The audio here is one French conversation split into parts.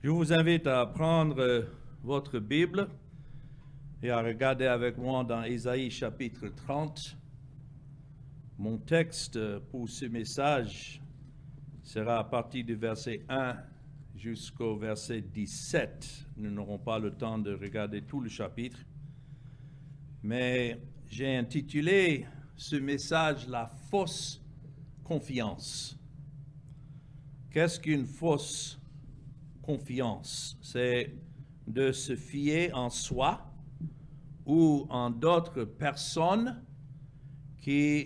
Je vous invite à prendre votre Bible et à regarder avec moi dans Ésaïe chapitre 30. Mon texte pour ce message sera à partir du verset 1 jusqu'au verset 17. Nous n'aurons pas le temps de regarder tout le chapitre, mais j'ai intitulé ce message « La fausse confiance ». Qu'est-ce qu'une fausse confiance? C'est de se fier en soi ou en d'autres personnes que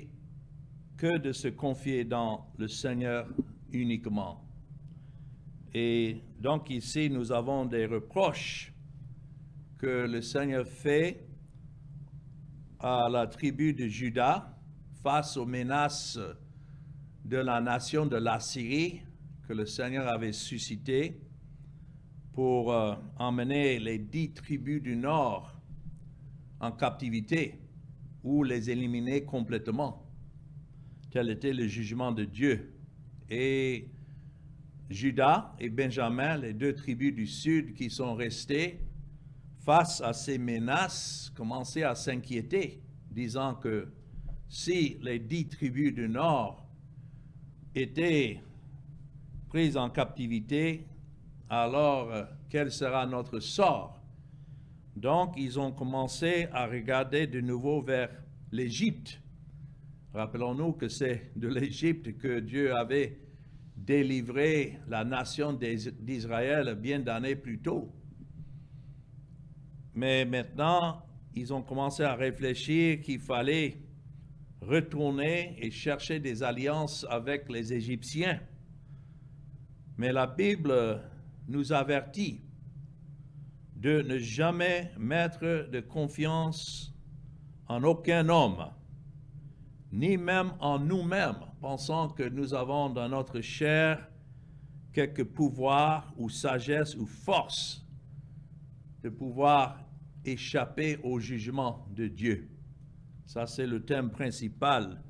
de se confier dans le Seigneur uniquement. Et donc ici, nous avons des reproches que le Seigneur fait à la tribu de Juda face aux menaces de la nation de l'Assyrie que le Seigneur avait suscité pour emmener les 10 tribus du Nord en captivité ou les éliminer complètement. Tel était le jugement de Dieu. Et Juda et Benjamin, les 2 tribus du Sud qui sont restées, face à ces menaces, commençaient à s'inquiéter, disant que si les 10 tribus du Nord étaient prises en captivité, alors quel sera notre sort? Donc, ils ont commencé à regarder de nouveau vers l'Égypte. Rappelons-nous que c'est de l'Égypte que Dieu avait délivré la nation d'Israël bien d'années plus tôt. Mais maintenant, ils ont commencé à réfléchir qu'il fallait retourner et chercher des alliances avec les Égyptiens. Mais la Bible nous avertit de ne jamais mettre de confiance en aucun homme, ni même en nous-mêmes, pensant que nous avons dans notre chair quelque pouvoir ou sagesse ou force de pouvoir échapper au jugement de Dieu. Ça, c'est le thème principal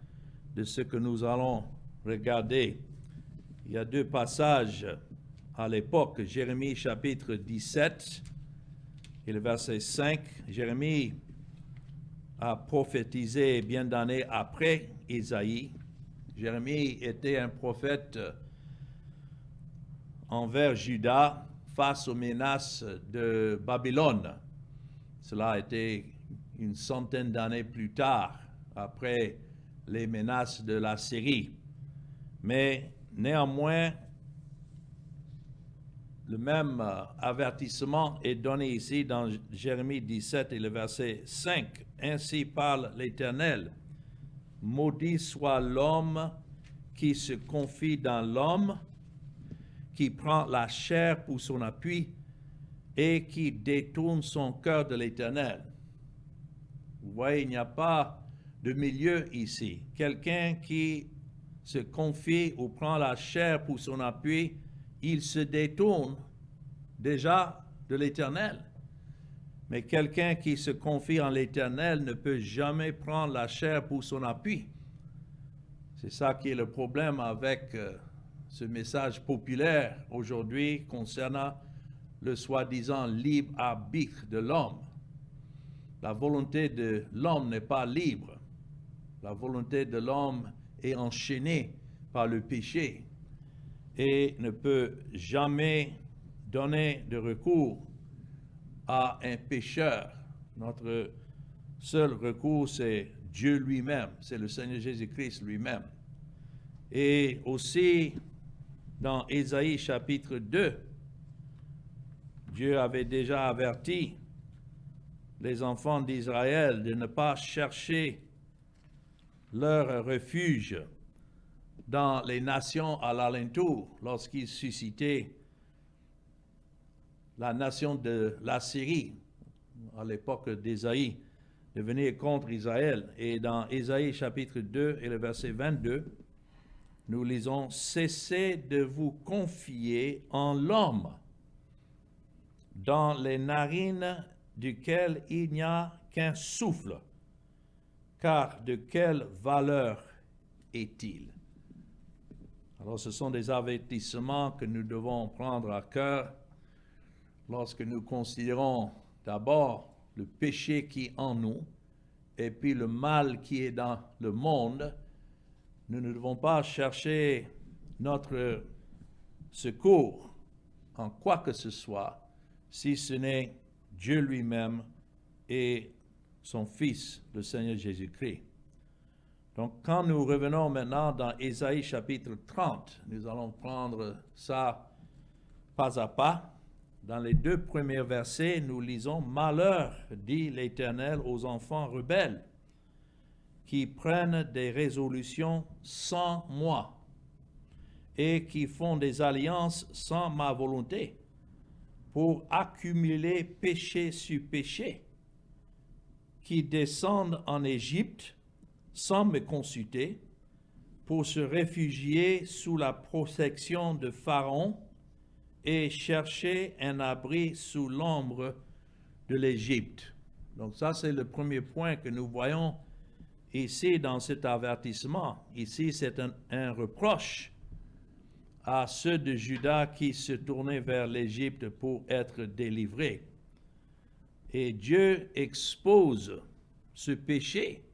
de ce que nous allons regarder. Il y a 2 passages à l'époque, Jérémie chapitre 17 et le verset 5. Jérémie a prophétisé bien d'années après Ésaïe. Jérémie était un prophète envers Juda face aux menaces de Babylone. Cela a été une centaine d'années plus tard, après les menaces de la Syrie. Mais néanmoins, le même avertissement est donné ici dans Jérémie 17 et le verset 5. Ainsi parle l'Éternel. Maudit soit l'homme qui se confie dans l'homme, qui prend la chair pour son appui et qui détourne son cœur de l'Éternel. Vous voyez, il n'y a pas de milieu ici. Quelqu'un qui se confie ou prend la chair pour son appui, il se détourne déjà de l'Éternel. Mais quelqu'un qui se confie en l'Éternel ne peut jamais prendre la chair pour son appui. C'est ça qui est le problème avec ce message populaire aujourd'hui concernant le soi-disant libre arbitre de l'homme. La volonté de l'homme n'est pas libre. La volonté de l'homme est enchaînée par le péché et ne peut jamais donner de recours à un pécheur. Notre seul recours, c'est Dieu lui-même, c'est le Seigneur Jésus-Christ lui-même. Et aussi, dans Ésaïe chapitre 2, Dieu avait déjà averti les enfants d'Israël de ne pas chercher leur refuge dans les nations à l'alentour lorsqu'ils suscitaient la nation de l'Assyrie à l'époque d'Ésaïe de venir contre Israël. Et dans Ésaïe chapitre 2 et le verset 22, nous lisons « Cessez de vous confier en l'homme, dans les narines duquel il n'y a qu'un souffle, car de quelle valeur est-il » Alors ce sont des avertissements que nous devons prendre à cœur lorsque nous considérons d'abord le péché qui est en nous et puis le mal qui est dans le monde, nous ne devons pas chercher notre secours en quoi que ce soit, si ce n'est Dieu lui-même et son Fils, le Seigneur Jésus-Christ. Donc, quand nous revenons maintenant dans Ésaïe chapitre 30, nous allons prendre ça pas à pas. Dans les 2 premiers versets, nous lisons « Malheur, dit l'Éternel, aux enfants rebelles, qui prennent des résolutions sans moi et qui font des alliances sans ma volonté, pour accumuler péché sur péché, qui descendent en Égypte sans me consulter, pour se réfugier sous la protection de Pharaon et chercher un abri sous l'ombre de l'Égypte. » Donc ça, c'est le premier point que nous voyons ici dans cet avertissement. Ici, c'est un reproche à ceux de Juda qui se tournaient vers l'Égypte pour être délivrés. Et Dieu expose ce péché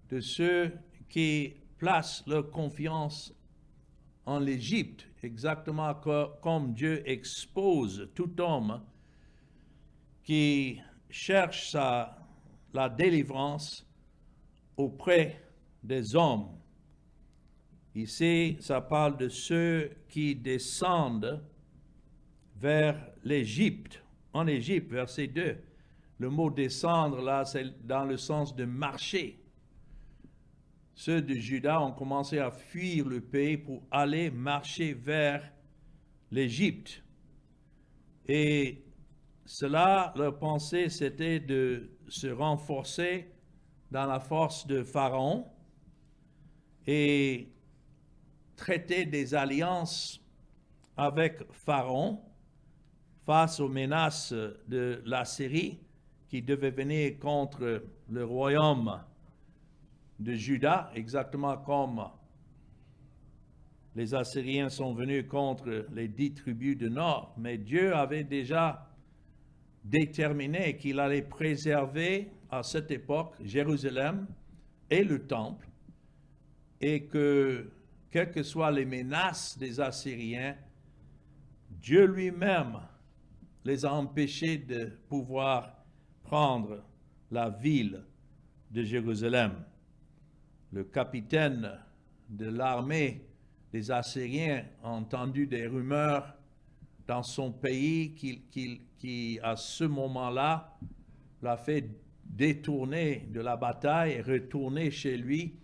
de ceux qui placent leur confiance en l'Égypte, exactement comme Dieu expose tout homme qui cherche la délivrance auprès des hommes. Ici, ça parle de ceux qui descendent vers l'Égypte, en Égypte, verset 2. Le mot descendre, là, c'est dans le sens de marcher. Ceux de Juda ont commencé à fuir le pays pour aller marcher vers l'Égypte. Et cela, leur pensée, c'était de se renforcer dans la force de Pharaon et traiter des alliances avec Pharaon face aux menaces de l'Assyrie qui devait venir contre le royaume de Juda, exactement comme les Assyriens sont venus contre les 10 tribus du nord. Mais Dieu avait déjà déterminé qu'il allait préserver à cette époque Jérusalem et le temple, et que, quelles que soient les menaces des Assyriens, Dieu lui-même les a empêchés de pouvoir prendre la ville de Jérusalem. Le capitaine de l'armée des Assyriens a entendu des rumeurs dans son pays qui à ce moment-là, l'a fait détourner de la bataille et retourner chez lui.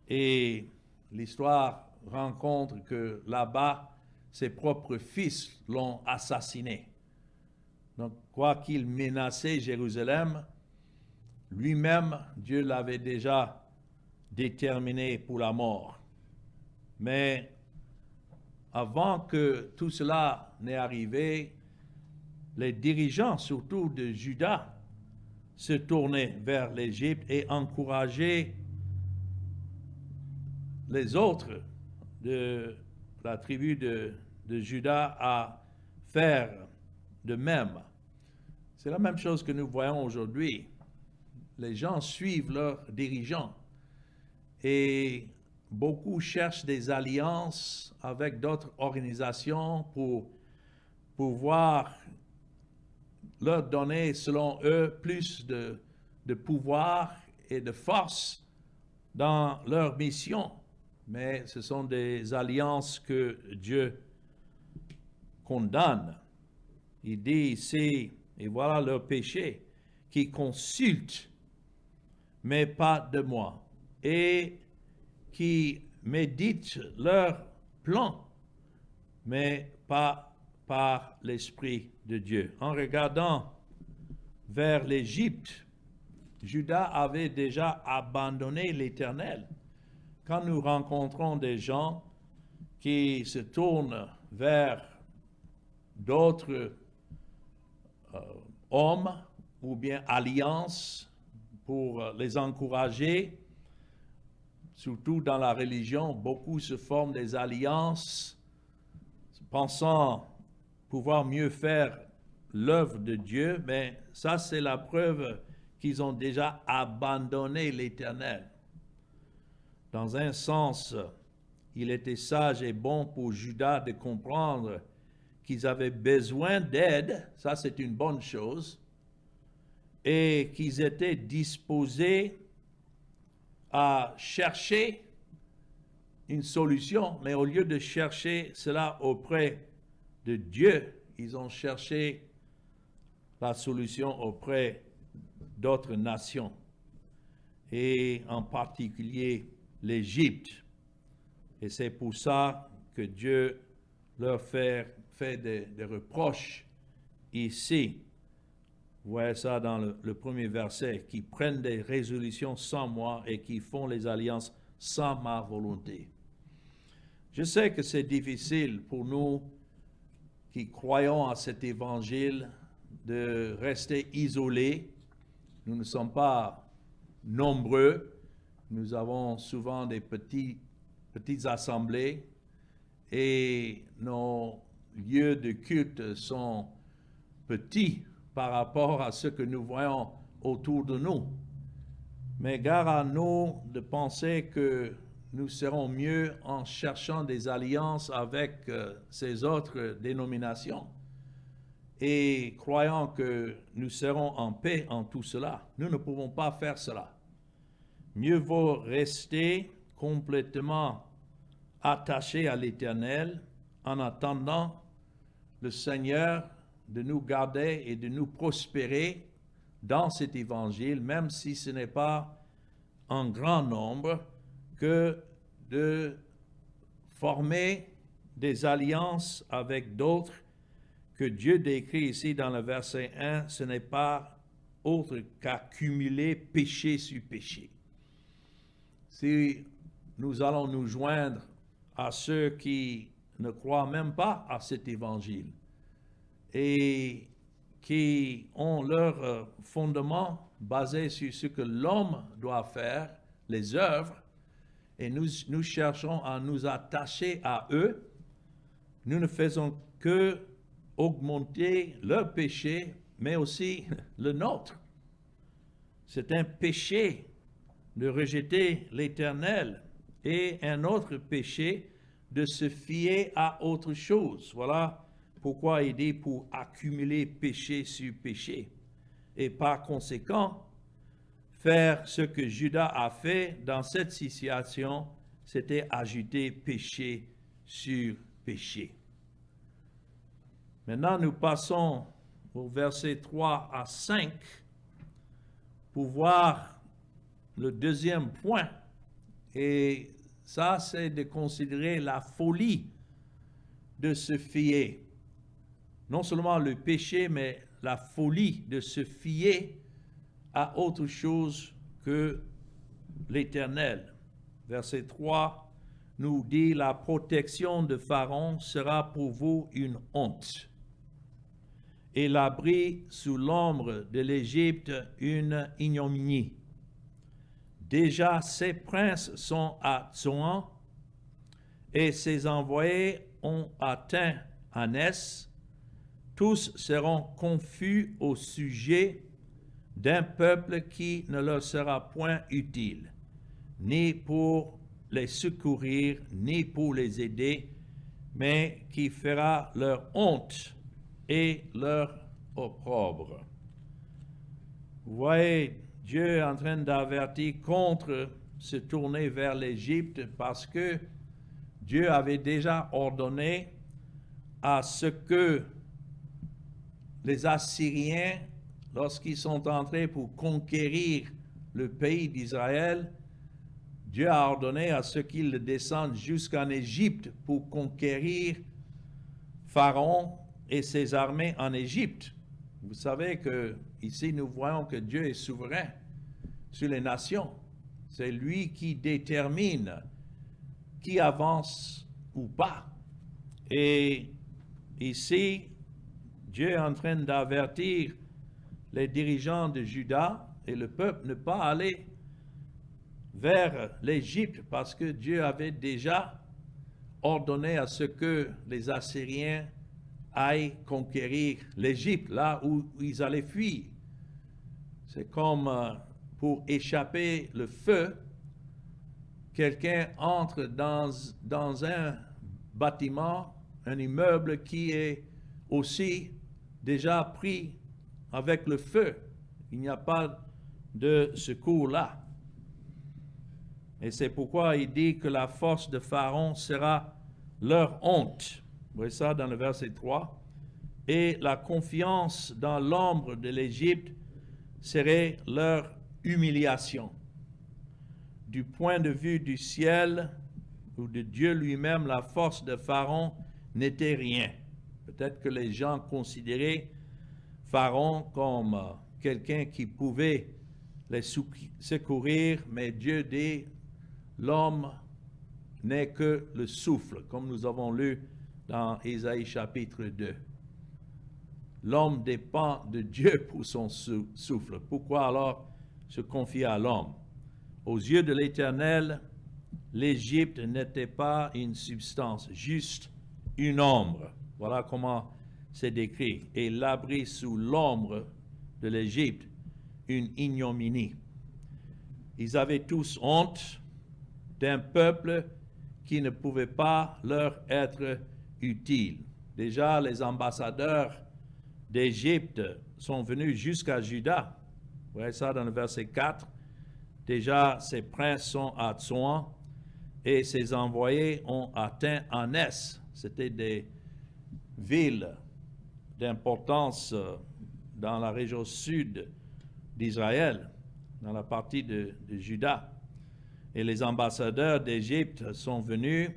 Et l'histoire rencontre que là-bas, ses propres fils l'ont assassiné. Donc, quoi qu'il menaçait Jérusalem, lui-même, Dieu l'avait déjà déterminé pour la mort. Mais avant que tout cela n'ait arrivé, les dirigeants, surtout de Juda, se tournaient vers l'Égypte et encourageaient les autres de la tribu de Juda à faire de même. C'est la même chose que nous voyons aujourd'hui. Les gens suivent leurs dirigeants et beaucoup cherchent des alliances avec d'autres organisations pour pouvoir leur donner, selon eux, plus de pouvoir et de force dans leur mission. Mais ce sont des alliances que Dieu condamne. Il dit ici, et voilà leur péché, qui consultent, mais pas de moi, et qui méditent leur plan, mais pas par l'Esprit de Dieu. En regardant vers l'Égypte, Juda avait déjà abandonné l'Éternel. Quand nous rencontrons des gens qui se tournent vers d'autres hommes ou bien alliances pour les encourager, surtout dans la religion, beaucoup se forment des alliances pensant pouvoir mieux faire l'œuvre de Dieu, mais ça c'est la preuve qu'ils ont déjà abandonné l'Éternel. Dans un sens, il était sage et bon pour Juda de comprendre qu'ils avaient besoin d'aide, ça c'est une bonne chose, et qu'ils étaient disposés à chercher une solution, mais au lieu de chercher cela auprès de Dieu, ils ont cherché la solution auprès d'autres nations, et en particulier l'Égypte. Et c'est pour ça que Dieu leur fait des reproches ici. Vous voyez ça dans le premier verset, qui prennent des résolutions sans moi et qui font les alliances sans ma volonté. Je sais que c'est difficile pour nous qui croyons à cet évangile de rester isolés. Nous ne sommes pas nombreux. Nous avons souvent des petites assemblées et nos lieux de culte sont petits par rapport à ce que nous voyons autour de nous. Mais gare à nous de penser que nous serons mieux en cherchant des alliances avec ces autres dénominations et croyant que nous serons en paix en tout cela. Nous ne pouvons pas faire cela. Mieux vaut rester complètement attaché à l'Éternel en attendant le Seigneur de nous garder et de nous prospérer dans cet évangile, même si ce n'est pas en grand nombre, que de former des alliances avec d'autres que Dieu décrit ici dans le verset 1, ce n'est pas autre qu'accumuler péché sur péché. Si nous allons nous joindre à ceux qui ne croient même pas à cet évangile et qui ont leur fondement basé sur ce que l'homme doit faire, les œuvres, et nous cherchons à nous attacher à eux, nous ne faisons que augmenter leur péché, mais aussi le nôtre. C'est un péché de rejeter l'Éternel et un autre péché de se fier à autre chose. Voilà pourquoi il dit pour accumuler péché sur péché. Et par conséquent, faire ce que Judas a fait dans cette situation, c'était ajouter péché sur péché. Maintenant, nous passons au verset 3 à 5 pour voir le deuxième point. Et ça, c'est de considérer la folie de se fier. Non seulement le péché, mais la folie de se fier à autre chose que l'Éternel. Verset 3 nous dit, la protection de Pharaon sera pour vous une honte, et l'abri sous l'ombre de l'Égypte une ignominie. Déjà ses princes sont à Tsoan, et ses envoyés ont atteint Anès. Tous seront confus au sujet d'un peuple qui ne leur sera point utile, ni pour les secourir, ni pour les aider, mais qui fera leur honte et leur opprobre. Vous voyez, Dieu est en train d'avertir contre se tourner vers l'Égypte parce que Dieu avait déjà ordonné à ce que les Assyriens, lorsqu'ils sont entrés pour conquérir le pays d'Israël, Dieu a ordonné à ce qu'ils descendent jusqu'en Égypte pour conquérir Pharaon et ses armées en Égypte. Vous savez que ici nous voyons que Dieu est souverain sur les nations. C'est lui qui détermine qui avance ou pas. Et ici, Dieu est en train d'avertir les dirigeants de Juda et le peuple ne pas aller vers l'Égypte parce que Dieu avait déjà ordonné à ce que les Assyriens aillent conquérir l'Égypte, là où ils allaient fuir. C'est comme pour échapper le feu, quelqu'un entre dans un bâtiment, un immeuble qui est aussi déjà pris avec le feu. Il n'y a pas de secours là. Et c'est pourquoi il dit que la force de Pharaon sera leur honte. Vous voyez ça dans le verset 3. Et la confiance dans l'ombre de l'Égypte serait leur humiliation. Du point de vue du ciel ou de Dieu lui-même, la force de Pharaon n'était rien. Peut-être que les gens considéraient Pharaon comme quelqu'un qui pouvait les secourir, mais Dieu dit, l'homme n'est que le souffle, comme nous avons lu dans Ésaïe chapitre 2. L'homme dépend de Dieu pour son souffle. Pourquoi alors se confier à l'homme? Aux yeux de l'Éternel, l'Égypte n'était pas une substance, juste une ombre. Voilà comment c'est décrit. Et l'abri sous l'ombre de l'Égypte, une ignominie. Ils avaient tous honte d'un peuple qui ne pouvait pas leur être utile. Déjà, les ambassadeurs d'Égypte sont venus jusqu'à Juda. Vous voyez ça dans le verset 4. Déjà, ces princes sont à Tsoan et ses envoyés ont atteint Anès. C'était des villes d'importance dans la région sud d'Israël, dans la partie de Juda. Et les ambassadeurs d'Égypte sont venus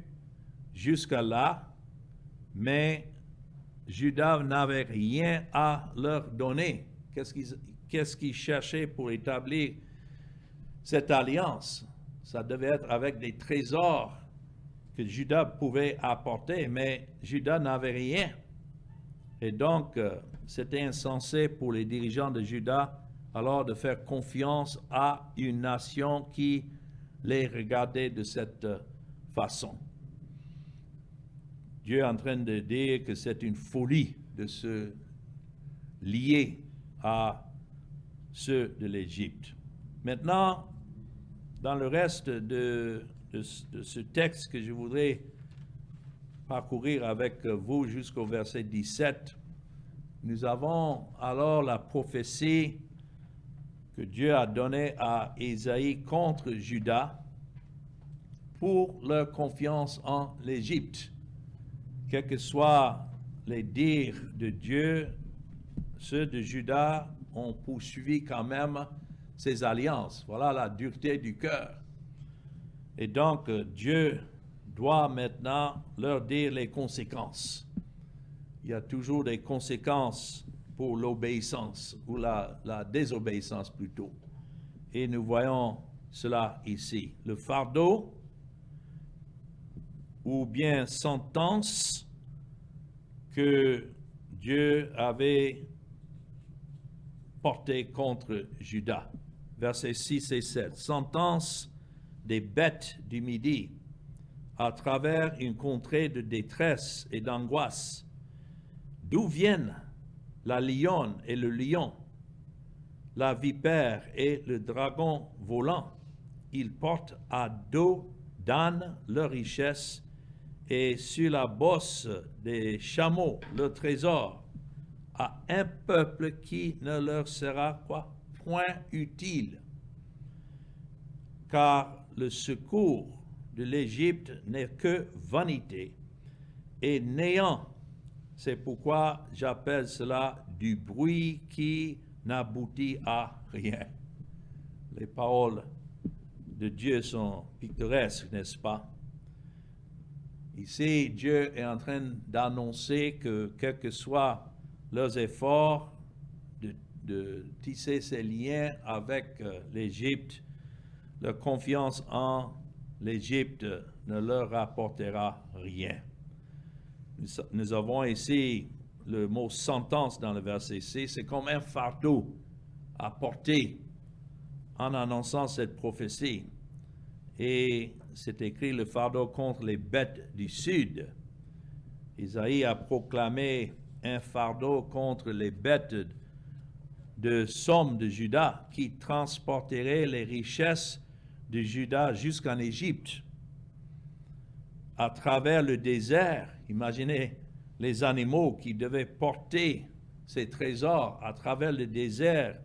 jusqu'à là, mais Juda n'avait rien à leur donner. Qu'est-ce qu'ils cherchaient pour établir cette alliance? Ça devait être avec des trésors que Juda pouvait apporter, mais Juda n'avait rien. Et donc, c'était insensé pour les dirigeants de Juda alors de faire confiance à une nation qui les regardait de cette façon. Dieu est en train de dire que c'est une folie de se lier à ceux de l'Égypte. Maintenant, dans le reste de ce texte que je voudrais parcourir avec vous jusqu'au verset 17, nous avons alors la prophétie que Dieu a donnée à Ésaïe contre Juda pour leur confiance en l'Égypte. Quels que soient les dires de Dieu, ceux de Juda ont poursuivi quand même ces alliances. Voilà la dureté du cœur. Et donc, Dieu doit maintenant leur dire les conséquences. Il y a toujours des conséquences pour l'obéissance, ou la désobéissance plutôt. Et nous voyons cela ici. Le fardeau, ou bien sentence que Dieu avait portée contre Juda. Versets 6 et 7. Sentence des bêtes du Midi à travers une contrée de détresse et d'angoisse. D'où viennent la lionne et le lion, la vipère et le dragon volant? Ils portent à dos d'âne leur richesse et sur la bosse des chameaux leur trésor, à un peuple qui ne leur sera quoi? Point utile. Car le secours de l'Égypte n'est que vanité et néant. C'est pourquoi j'appelle cela du bruit qui n'aboutit à rien. Les paroles de Dieu sont pittoresques, n'est-ce pas? Ici, Dieu est en train d'annoncer que quels que soient leurs efforts de tisser ces liens avec l'Égypte, leur confiance en l'Égypte ne leur rapportera rien. Nous avons ici le mot sentence dans le verset 6, c'est comme un fardeau à porter en annonçant cette prophétie. Et c'est écrit le fardeau contre les bêtes du sud. Isaïe a proclamé un fardeau contre les bêtes de somme de Juda qui transporterait les richesses de Juda jusqu'en Égypte. À travers le désert, imaginez les animaux qui devaient porter ces trésors à travers le désert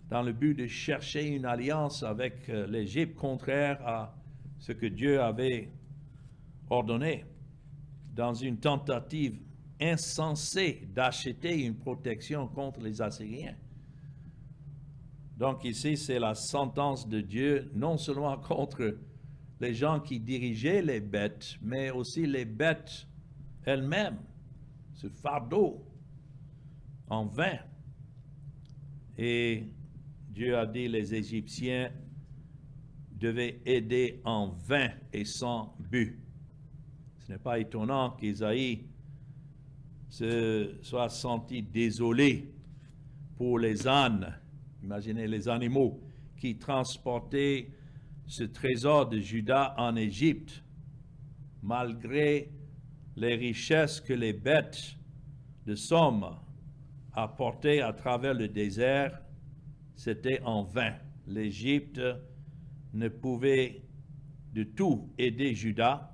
dans le but de chercher une alliance avec l'Égypte contraire à ce que Dieu avait ordonné, dans une tentative insensée d'acheter une protection contre les Assyriens. Donc ici, c'est la sentence de Dieu, non seulement contre les gens qui dirigeaient les bêtes, mais aussi les bêtes elles-mêmes, ce fardeau en vain. Et Dieu a dit les Égyptiens devaient aider en vain et sans but. Ce n'est pas étonnant qu'Ésaïe se soit senti désolé pour les ânes. Imaginez les animaux qui transportaient ce trésor de Juda en Égypte, malgré les richesses que les bêtes de somme apportaient à travers le désert, c'était en vain. L'Égypte ne pouvait de tout aider Juda,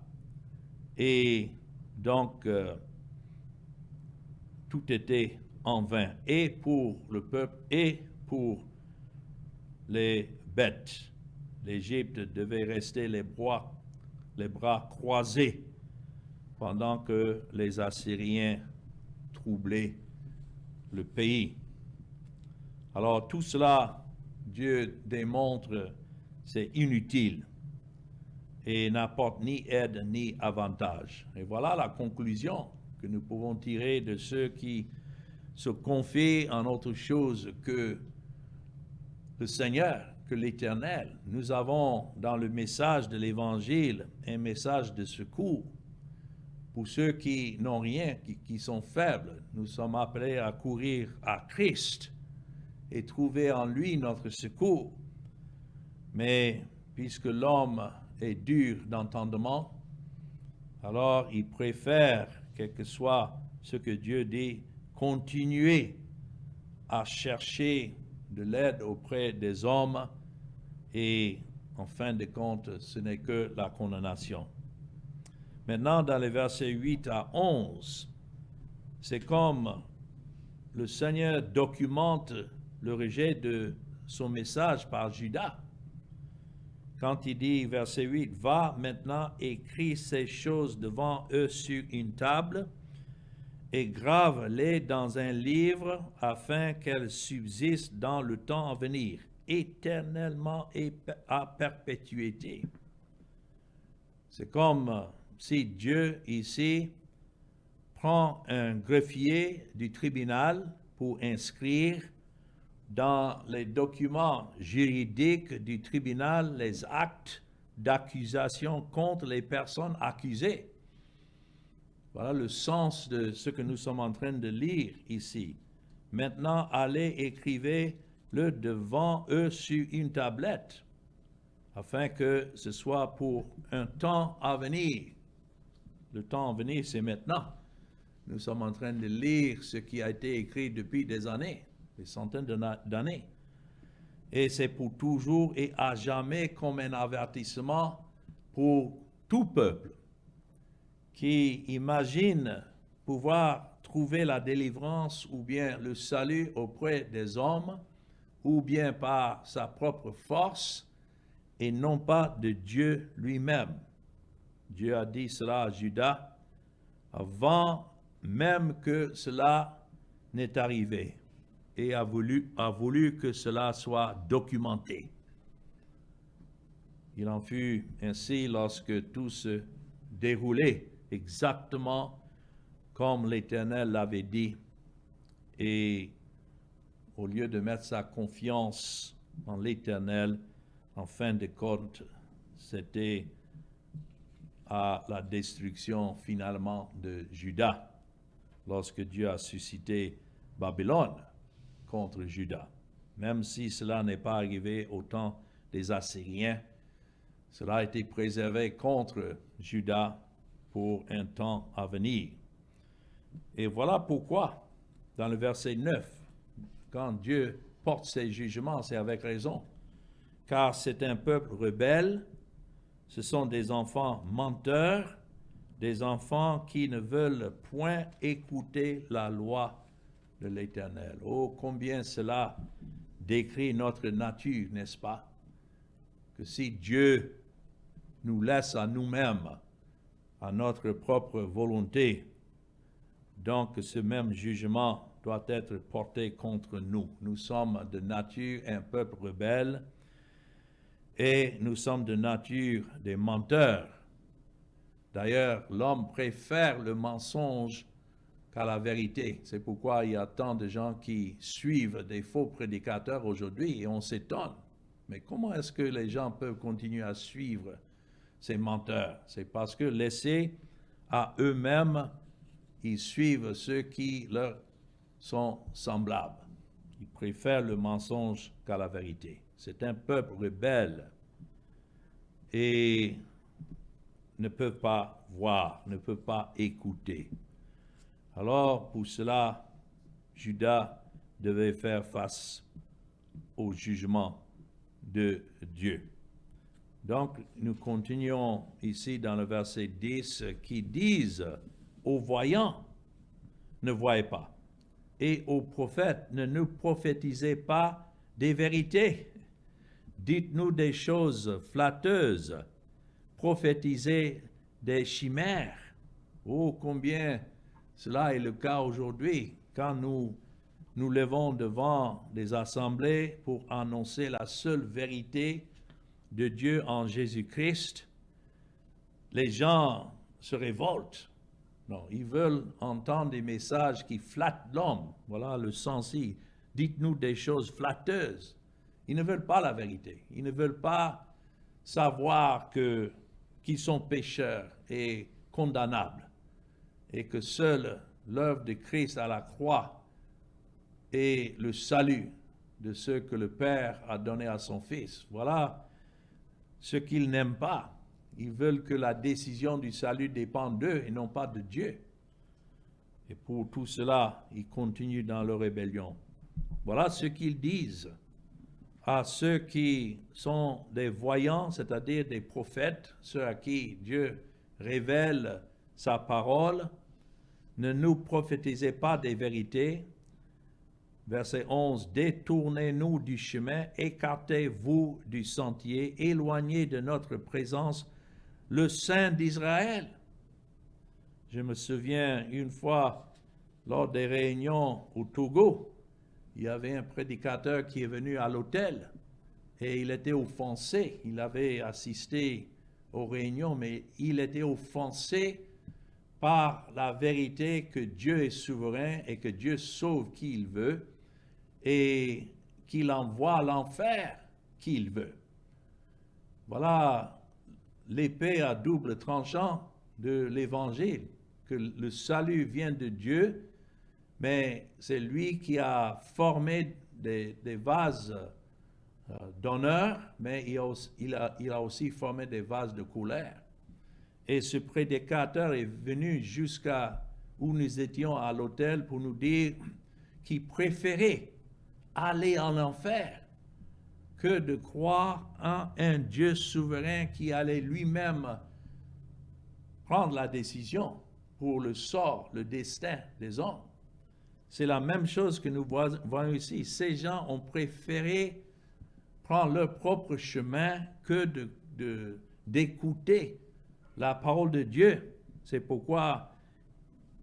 et donc tout était en vain, et pour le peuple et pour les bêtes. L'Égypte devait rester les bras croisés pendant que les Assyriens troublaient le pays. Alors tout cela, Dieu démontre, c'est inutile et n'apporte ni aide ni avantage. Et voilà la conclusion que nous pouvons tirer de ceux qui se confient en autre chose que le Seigneur, que l'Éternel. Nous avons dans le message de l'Évangile un message de secours pour ceux qui n'ont rien, qui sont faibles. Nous sommes appelés à courir à Christ et trouver en lui notre secours. Mais puisque l'homme est dur d'entendement, alors il préfère, quel que soit ce que Dieu dit, continuer à chercher de l'aide auprès des hommes, et en fin de compte, ce n'est que la condamnation. Maintenant, dans les versets 8 à 11, c'est comme le Seigneur documente le rejet de son message par Judas. Quand il dit, verset 8, « Va maintenant, écris ces choses devant eux sur une table, et grave-les dans un livre, afin qu'elles subsistent dans le temps à venir, éternellement et à perpétuité. » C'est comme si Dieu ici prend un greffier du tribunal pour inscrire dans les documents juridiques du tribunal les actes d'accusation contre les personnes accusées. Voilà le sens de ce que nous sommes en train de lire ici. Maintenant, allez, écrivez-le devant eux sur une tablette, afin que ce soit pour un temps à venir. Le temps à venir, c'est maintenant. Nous sommes en train de lire ce qui a été écrit depuis des années, des centaines d'années. Et c'est pour toujours et à jamais comme un avertissement pour tout peuple qui imagine pouvoir trouver la délivrance ou bien le salut auprès des hommes, ou bien par sa propre force, et non pas de Dieu lui-même. Dieu a dit cela à Judas avant même que cela n'est arrivé, et a voulu que cela soit documenté. Il en fut ainsi lorsque tout se déroulait exactement comme l'Éternel l'avait dit, et au lieu de mettre sa confiance en l'Éternel, en fin de compte, c'était à la destruction finalement de Juda, lorsque Dieu a suscité Babylone contre Juda. Même si cela n'est pas arrivé au temps des Assyriens, cela a été préservé contre Juda pour un temps à venir. Et voilà pourquoi, dans le verset 9, quand Dieu porte ses jugements, c'est avec raison. Car c'est un peuple rebelle, ce sont des enfants menteurs, des enfants qui ne veulent point écouter la loi de l'Éternel. Oh, combien cela décrit notre nature, n'est-ce pas? Que si Dieu nous laisse à nous-mêmes, à notre propre volonté, donc ce même jugement doit être porté contre nous. Nous sommes de nature un peuple rebelle et nous sommes de nature des menteurs. D'ailleurs, l'homme préfère le mensonge qu'à la vérité. C'est pourquoi il y a tant de gens qui suivent des faux prédicateurs aujourd'hui et on s'étonne. Mais comment est-ce que les gens peuvent continuer à suivre ces menteurs? C'est parce que laissés à eux-mêmes, ils suivent ceux qui leur sont semblables. Ils préfèrent le mensonge qu'à la vérité. C'est un peuple rebelle et ne peuvent pas voir, ne peuvent pas écouter. Alors, pour cela, Judas devait faire face au jugement de Dieu. Donc, nous continuons ici dans le verset 10 qui disent aux voyants, ne voyez pas, et aux prophètes, ne nous prophétisez pas des vérités. Dites-nous des choses flatteuses, prophétisez des chimères. Oh, combien cela est le cas aujourd'hui, quand nous nous levons devant des assemblées pour annoncer la seule vérité de Dieu en Jésus-Christ. Les gens se révoltent. Non, ils veulent entendre des messages qui flattent l'homme. Voilà le sens ici. Dites-nous des choses flatteuses. Ils ne veulent pas la vérité. Ils ne veulent pas savoir qu'ils sont pécheurs et condamnables et que seule l'œuvre de Christ à la croix est le salut de ceux que le Père a donné à son Fils. Voilà ce qu'ils n'aiment pas. Ils veulent que la décision du salut dépende d'eux et non pas de Dieu. Et pour tout cela, ils continuent dans leur rébellion. Voilà ce qu'ils disent à ceux qui sont des voyants, c'est-à-dire des prophètes, ceux à qui Dieu révèle sa parole. Ne nous prophétisez pas des vérités. Verset 11, détournez-nous du chemin, écartez-vous du sentier, éloignez de notre présence le Saint d'Israël. Je me souviens une fois, lors des réunions au Togo, il y avait un prédicateur qui est venu à l'hôtel et il était offensé. Il avait assisté aux réunions, mais il était offensé par la vérité que Dieu est souverain et que Dieu sauve qui il veut et qu'il envoie à l'enfer qui il veut. Voilà l'épée à double tranchant de l'Évangile, que le salut vient de Dieu, mais c'est lui qui a formé des vases d'honneur, mais il a aussi formé des vases de colère. Et ce prédicateur est venu jusqu'à où nous étions à l'hôtel pour nous dire qu'il préférait aller en enfer que de croire en un Dieu souverain qui allait lui-même prendre la décision pour le sort, le destin des hommes. C'est la même chose que nous voyons ici. Ces gens ont préféré prendre leur propre chemin que d'écouter la parole de Dieu. C'est pourquoi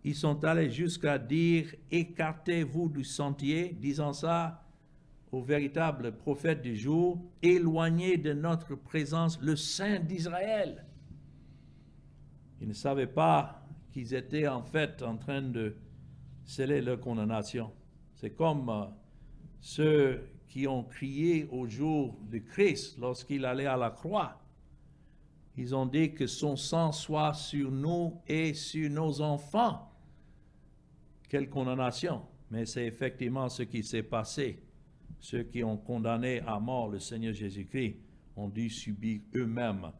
ils sont allés jusqu'à dire « Écartez-vous du sentier », disant ça au véritable prophète du jour, « Éloignez de notre présence le Saint d'Israël ». Ils ne savaient pas qu'ils étaient en fait en train de sceller leur condamnation. C'est comme ceux qui ont crié au jour de Christ lorsqu'il allait à la croix. Ils ont dit que son sang soit sur nous et sur nos enfants. Quelle condamnation! Mais c'est effectivement ce qui s'est passé. Ceux qui ont condamné à mort le Seigneur Jésus-Christ ont dû subir eux-mêmes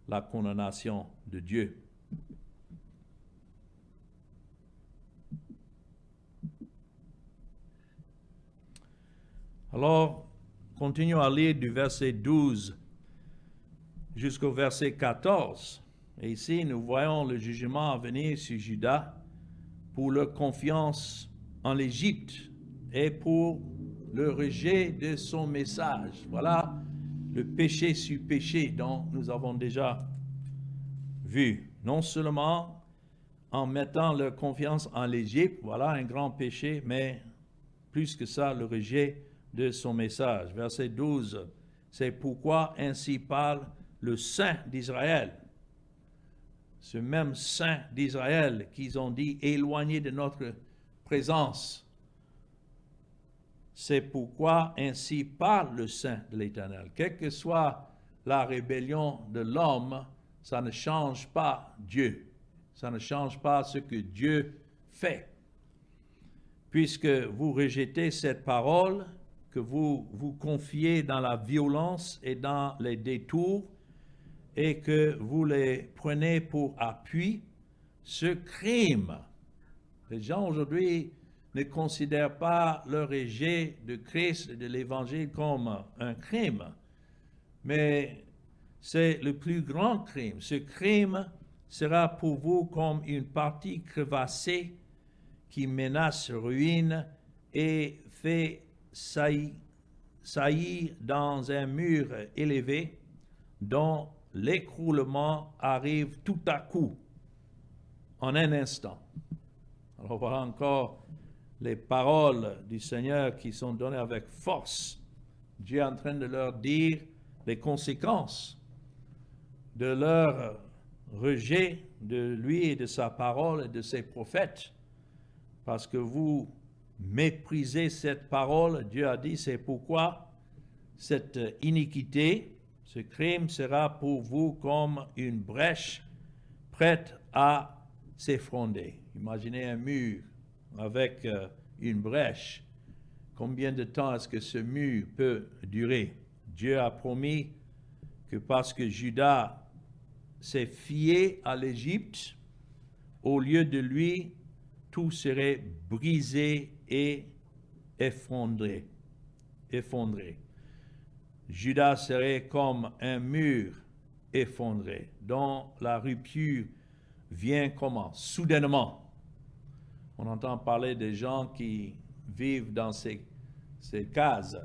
la condamnation de Dieu. Alors, continuons à lire du verset 12 jusqu'au verset 14. Et ici, nous voyons le jugement à venir sur Juda pour leur confiance en l'Égypte et pour le rejet de son message. Voilà le péché sur péché dont nous avons déjà vu. Non seulement en mettant leur confiance en l'Égypte, voilà un grand péché, mais plus que ça, le rejet de son message. Verset 12, c'est pourquoi ainsi parle le Saint d'Israël. Ce même Saint d'Israël qu'ils ont dit éloigné de notre présence. C'est pourquoi ainsi parle le Saint de l'Éternel. Quelle que soit la rébellion de l'homme, ça ne change pas Dieu. Ça ne change pas ce que Dieu fait. Puisque vous rejetez cette parole, que vous vous confiez dans la violence et dans les détours, et que vous les prenez pour appui, ce crime. Les gens aujourd'hui ne considèrent pas le rejet de Christ et de l'Évangile comme un crime, mais c'est le plus grand crime. Ce crime sera pour vous comme une partie crevassée qui menace ruine et fait saillir dans un mur élevé dont l'écroulement arrive tout à coup, en un instant. Alors voilà encore les paroles du Seigneur qui sont données avec force. Dieu est en train de leur dire les conséquences de leur rejet de lui et de sa parole et de ses prophètes. Parce que vous méprisez cette parole, Dieu a dit, c'est pourquoi cette iniquité, ce crime sera pour vous comme une brèche prête à s'effondrer. Imaginez un mur avec une brèche. Combien de temps est-ce que ce mur peut durer? Dieu a promis que parce que Juda s'est fié à l'Égypte, au lieu de lui, tout serait brisé et effondré. Juda serait comme un mur effondré, dont la rupture vient comment? Soudainement. On entend parler des gens qui vivent dans ces cases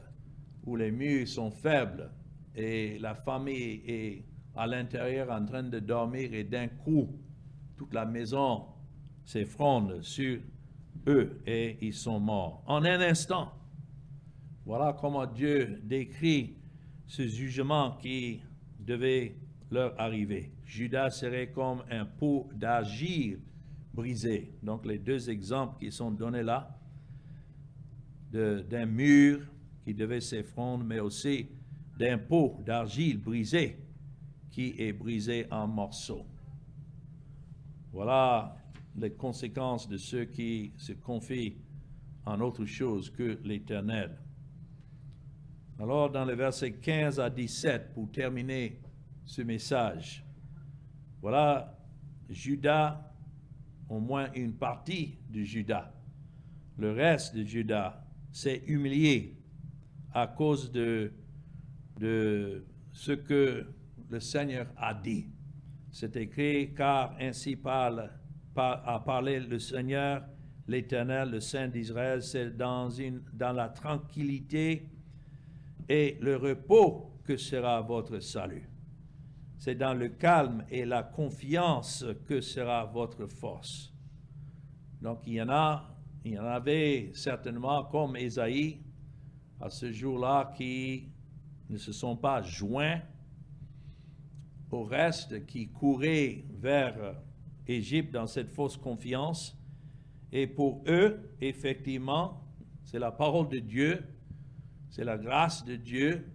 où les murs sont faibles et la famille est à l'intérieur en train de dormir et d'un coup, toute la maison s'effondre sur eux et ils sont morts. En un instant, voilà comment Dieu décrit ce jugement qui devait leur arriver. Juda serait comme un pot d'argile brisé. Donc les deux exemples qui sont donnés là, d'un mur qui devait s'effondrer, mais aussi d'un pot d'argile brisé qui est brisé en morceaux. Voilà les conséquences de ceux qui se confient en autre chose que l'Éternel. Alors, dans les versets 15 à 17, pour terminer ce message, voilà Juda, au moins une partie de Juda. Le reste de Juda s'est humilié à cause de ce que le Seigneur a dit. C'est écrit, car ainsi a parlé le Seigneur, l'Éternel, le Saint d'Israël, c'est dans la tranquillité et le repos que sera votre salut. C'est dans le calme et la confiance que sera votre force. Donc il y en avait certainement comme Ésaïe à ce jour-là qui ne se sont pas joints au reste, qui couraient vers Égypte dans cette fausse confiance. Et pour eux, effectivement, c'est la parole de Dieu, c'est la grâce de Dieu,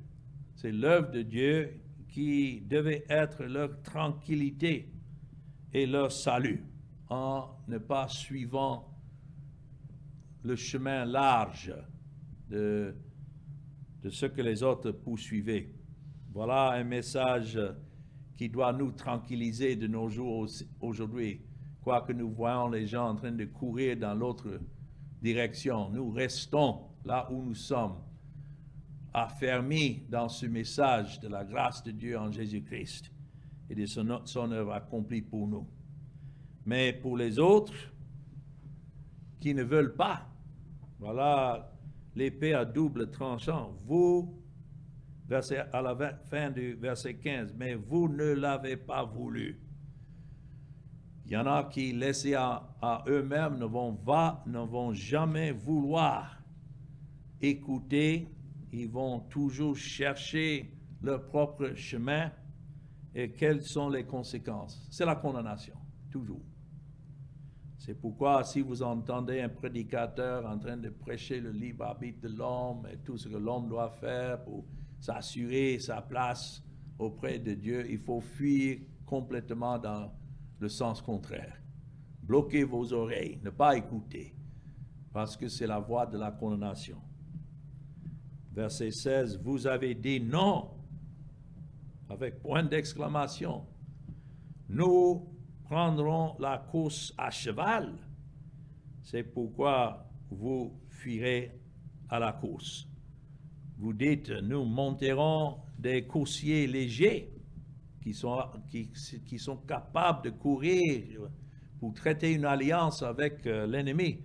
c'est l'œuvre de Dieu qui devait être leur tranquillité et leur salut, en ne pas suivant le chemin large de ce que les autres poursuivaient. Voilà un message qui doit nous tranquilliser de nos jours aujourd'hui. Quoique nous voyons les gens en train de courir dans l'autre direction, nous restons là où nous sommes. affermi dans ce message de la grâce de Dieu en Jésus-Christ et de son œuvre accomplie pour nous. Mais pour les autres qui ne veulent pas, voilà l'épée à double tranchant. Vous, à la fin du verset 15, mais vous ne l'avez pas voulu. Il y en a qui, laissés à eux-mêmes, ne vont jamais vouloir écouter. Ils vont toujours chercher leur propre chemin. Et quelles sont les conséquences? C'est la condamnation, toujours. C'est pourquoi si vous entendez un prédicateur en train de prêcher le libre arbitre de l'homme et tout ce que l'homme doit faire pour s'assurer sa place auprès de Dieu, il faut fuir complètement dans le sens contraire. Bloquez vos oreilles, ne pas écouter, parce que c'est la voie de la condamnation. Verset 16, vous avez dit non, avec point d'exclamation. Nous prendrons la course à cheval. C'est pourquoi vous fuirez à la course. Vous dites, nous monterons des coursiers légers qui sont capables de courir pour traiter une alliance avec l'ennemi.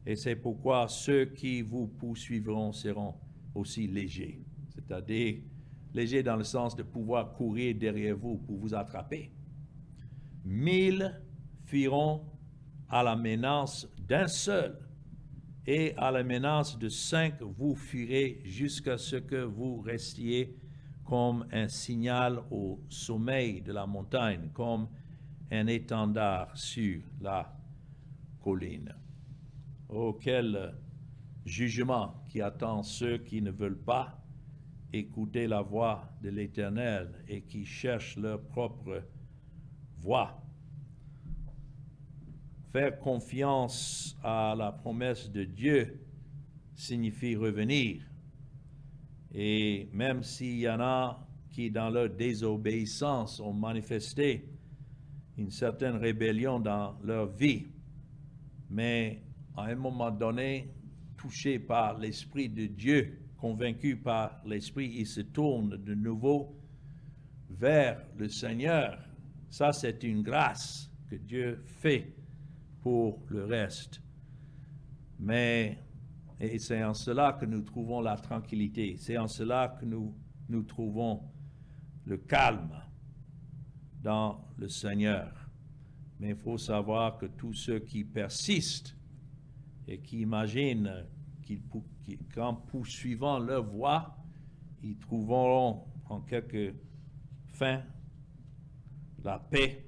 Et c'est pourquoi ceux qui vous poursuivront seront aussi légers. C'est-à-dire légers dans le sens de pouvoir courir derrière vous pour vous attraper. 1000 fuiront à la menace d'un seul, et à la menace de 5, vous fuirez jusqu'à ce que vous restiez comme un signal au sommet de la montagne, comme un étendard sur la colline. Oh, quel jugement qui attend ceux qui ne veulent pas écouter la voix de l'Éternel et qui cherchent leur propre voix. Faire confiance à la promesse de Dieu signifie revenir. Et même s'il y en a qui, dans leur désobéissance, ont manifesté une certaine rébellion dans leur vie, mais à un moment donné, touchés par l'Esprit de Dieu, convaincus par l'Esprit, ils se tournent de nouveau vers le Seigneur. Ça, c'est une grâce que Dieu fait pour le reste. Et c'est en cela que nous trouvons la tranquillité. C'est en cela que nous trouvons le calme dans le Seigneur. Mais il faut savoir que tous ceux qui persistent et qui imaginent qu'en poursuivant leur voie, ils trouveront en quelque fin la paix.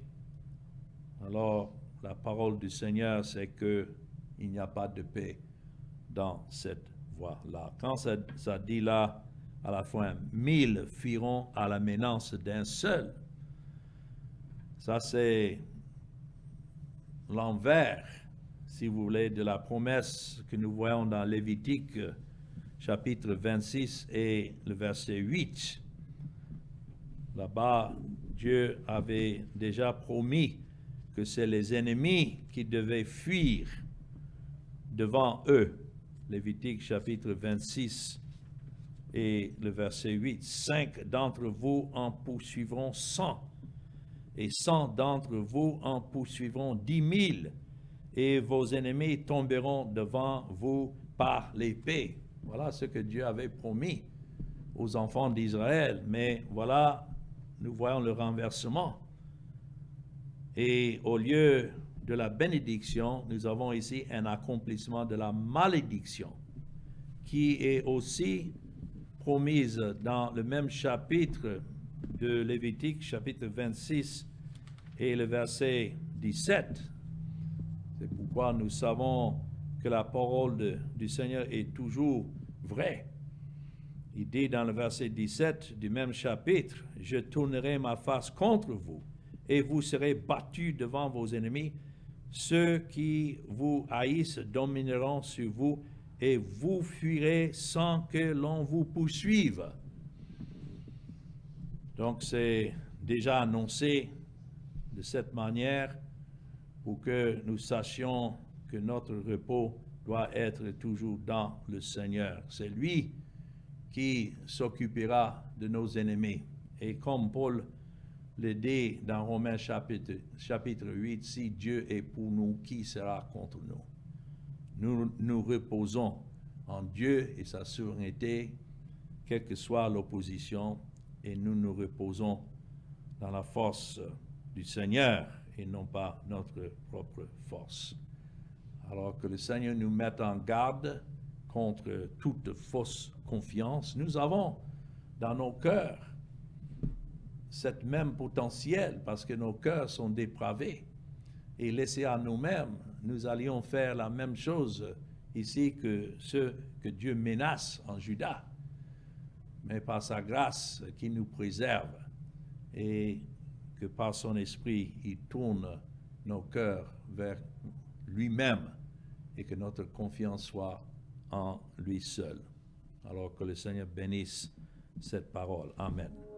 Alors, la parole du Seigneur, c'est qu'il n'y a pas de paix dans cette voie-là. Quand ça dit là, à la fin, 1000 fuiront à la menace d'un seul, ça c'est l'envers, si vous voulez, de la promesse que nous voyons dans Lévitique, chapitre 26 et le verset 8. Là-bas, Dieu avait déjà promis que c'est les ennemis qui devaient fuir devant eux. Lévitique chapitre 26 et le verset 8. 5 d'entre vous en poursuivront 100, et 100 d'entre vous en poursuivront 10 000, et vos ennemis tomberont devant vous par l'épée. Voilà ce que Dieu avait promis aux enfants d'Israël. Mais voilà, nous voyons le renversement. Et au lieu de la bénédiction, nous avons ici un accomplissement de la malédiction, qui est aussi promise dans le même chapitre de Lévitique, chapitre 26 et le verset 17. C'est pourquoi nous savons que la parole du Seigneur est toujours vraie. Il dit dans le verset 17 du même chapitre, « Je tournerai ma face contre vous, et vous serez battus devant vos ennemis. Ceux qui vous haïssent domineront sur vous, et vous fuirez sans que l'on vous poursuive. » Donc c'est déjà annoncé de cette manière pour que nous sachions que notre repos doit être toujours dans le Seigneur. C'est lui qui s'occupera de nos ennemis. Et comme Paul le dit dans Romains chapitre 8, si Dieu est pour nous, qui sera contre nous? Nous nous reposons en Dieu et sa souveraineté, quelle que soit l'opposition, et nous nous reposons dans la force du Seigneur et non pas notre propre force. Alors que le Seigneur nous mette en garde contre toute fausse confiance. Nous avons dans nos cœurs cette même potentiel parce que nos cœurs sont dépravés. Et laissés à nous-mêmes, nous allions faire la même chose ici que ceux que Dieu menace en Juda. Mais par sa grâce qui nous préserve et que par son esprit, il tourne nos cœurs vers lui-même et que notre confiance soit en lui seul. Alors que le Seigneur bénisse cette parole. Amen.